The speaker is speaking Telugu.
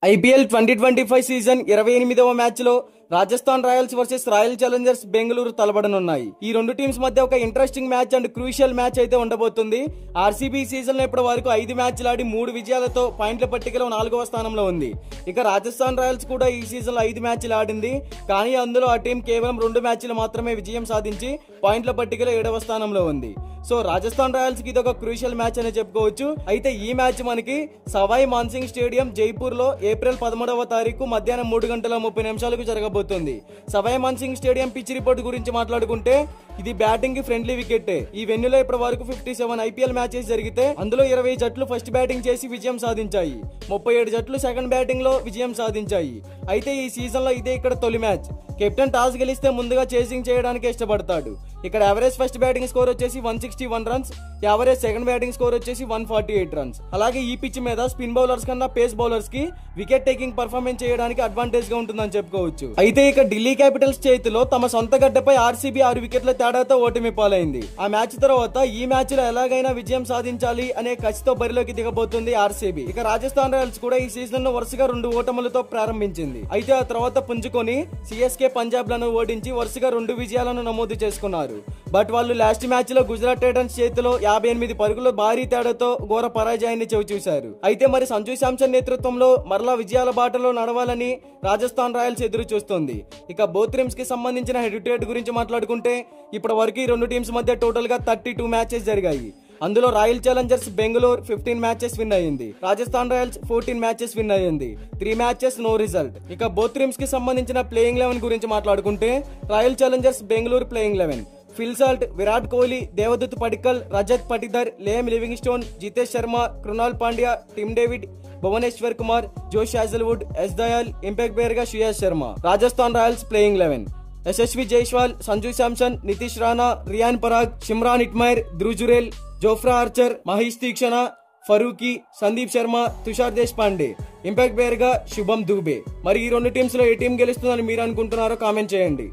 ఐపీఎల్ 2025 సీజన్ 28వ మ్యాచ్ లో Rajasthan Royals versus Royal Challengers Bengaluru తలపడనున్నాయి. ఈ రెండు టీమ్స్ మధ్య ఒక interesting match and crucial match అయితే ఉండబోతుంది. ఆర్సీబీ సీజన్ లో ఇప్పటి వరకు 5 మ్యాచ్లు ఆడి 3 విజయాలతో పాయింట్ల పట్టికలో 4వ స్థానంలో ఉంది. ఇక రాజస్థాన్ రాయల్స్ కూడా ఈ సీజన్ లో 5 మ్యాచ్లు ఆడింది. కానీ అందులో ఆ టీం కేవలం 2 మ్యాచ్లు మాత్రమే విజయం సాధించి పాయింట్ల పట్టికలో 7వ స్థానంలో ఉంది. సో రాజస్థాన్ రాయల్స్ కి ఇది ఒక క్రూషియల్ మ్యాచ్ అనే చెప్పుకోవచ్చు. అయితే ఈ మ్యాచ్ మనకి సవాయ్ మాన్సింగ్ స్టేడియం జైపూర్ లో ఏప్రిల్ 13వ తారీఖు మధ్యాహ్నం 3:30 జరగబోతుంది. Savoy Man Singh stadium pitch report గురించి మాట్లాడుకుంటే ఇది బ్యాటింగ్ కి ఫ్రెండ్లీ వికెట్. ఈ వెన్యూలో ఇప్పటి వరకు 57 ఐపీఎల్ మ్యాచెస్ జరిగితే అందులో 20 జట్లు ఫస్ట్ బ్యాటింగ్ చేసి విజయం సాధించాయి. 37 జట్లు సెకండ్ బ్యాటింగ్ లో విజయం సాధించాయి. అయితే ఈ సీజన్ లో ఇదే ఇక్కడ తొలి మ్యాచ్. కెప్టెన్ టాస్ గెలిస్తే ముందుగా చేసింగ్ చేయడానికి ఇష్టపడతాడు. ఇక్కడ యావరేజ్ ఫస్ట్ బ్యాటింగ్ స్కోర్ వచ్చేసి 161 runs, average second batting score వచ్చేసి 148 రన్స్. అలాగే ఈ పిచ్ మీద స్పిన్ బౌలర్స్ కన్నా పేస్ బౌలర్స్ కి వికెట్ టేకింగ్ పర్ఫార్మెన్స్ చేయడానికి అడ్వాంటేజ్ గా ఉంటుందని చెప్పుకోవచ్చు. అయితే ఇక ఢిల్లీ క్యాపిటల్స్ చేతిలో తమ సొంత గడ్డపై ఆర్సీబీ 6 వికెట్ల తేడాతో ఓటమి పాలైంది. ఆ మ్యాచ్ తర్వాత ఈ మ్యాచ్ లో ఎలాగైనా విజయం సాధించాలి అనే కసితో బరిలోకి దిగబోతుంది ఆర్సీబీ. ఇక రాజస్థాన్ రాయల్స్ కూడా ఈ సీజన్ లో వరుసగా 2 ఓటములతో ప్రారంభించింది. అయితే ఆ తర్వాత పుంజుకొని సిఎస్కే పంజాబ్ లను ఓడించి వరుసగా 2 విజయాలను నమోదు చేసుకున్నారు. బట్ వాళ్ళు లాస్ట్ మ్యాచ్ లో గుజరాత్ టైటన్స్ చేతిలో 58 పరుగుల భారీ తేడాతో ఘోర పరాజయాన్ని చవిచూశారు. అయితే మరి సంజు శాంసన్ నేతృత్వంలో మరలా విజయాల బాటలో నడవాలని రాజస్థాన్ రాయల్స్ ఎదురు చూస్తోంది. ఇక బోత్ టీమ్స్ కి సంబంధించిన హెడ్ టు హెడ్ గురించి మాట్లాడుకుంటే ఇప్పటి వరకు ఈ 2 టీమ్స్ మధ్య టోటల్ గా 32 మ్యాచెస్ జరిగాయి. అందులో Royal Challengers Bengaluru 15 matches win అయ్యింది. రాజస్థాన్ రాయల్స్ 14 మ్యాచెస్ విన్ అయ్యింది. 3 మ్యాచెస్ నో రిజల్ట్. ఇక బోత్ టీమ్స్ కి సంబంధించిన ప్లేయింగ్ 11 గురించి మాట్లాడుకుంటే Royal Challengers Bengaluru playing 11 Phil Salt, Virat Kohli, Devdutt Padikkal, Rajat Patidar, Liam Livingstone, Jitesh Sharma, Krunal Pandya, Tim David, Bhuvneshwar Kumar, Josh Hazlewood, S Dayal, impact player గా Shreyas Sharma. Rajasthan Royals playing 11 Yashasvi Jaiswal, Sanju Samson, Nitish Rana, Riyan Parag, Shimron Hetmyer, Dhruv Jurel, Jofra Archer, Maheesh Theekshana, Farooqi, Sandeep Sharma, Tushar Deshpande. Impact player గా శుభం దూబే. మరి ఈ 2 టీమ్స్ లో ఏ టీం గెలుస్తుందని మీరు అనుకుంటున్నారో కామెంట్ చేయండి.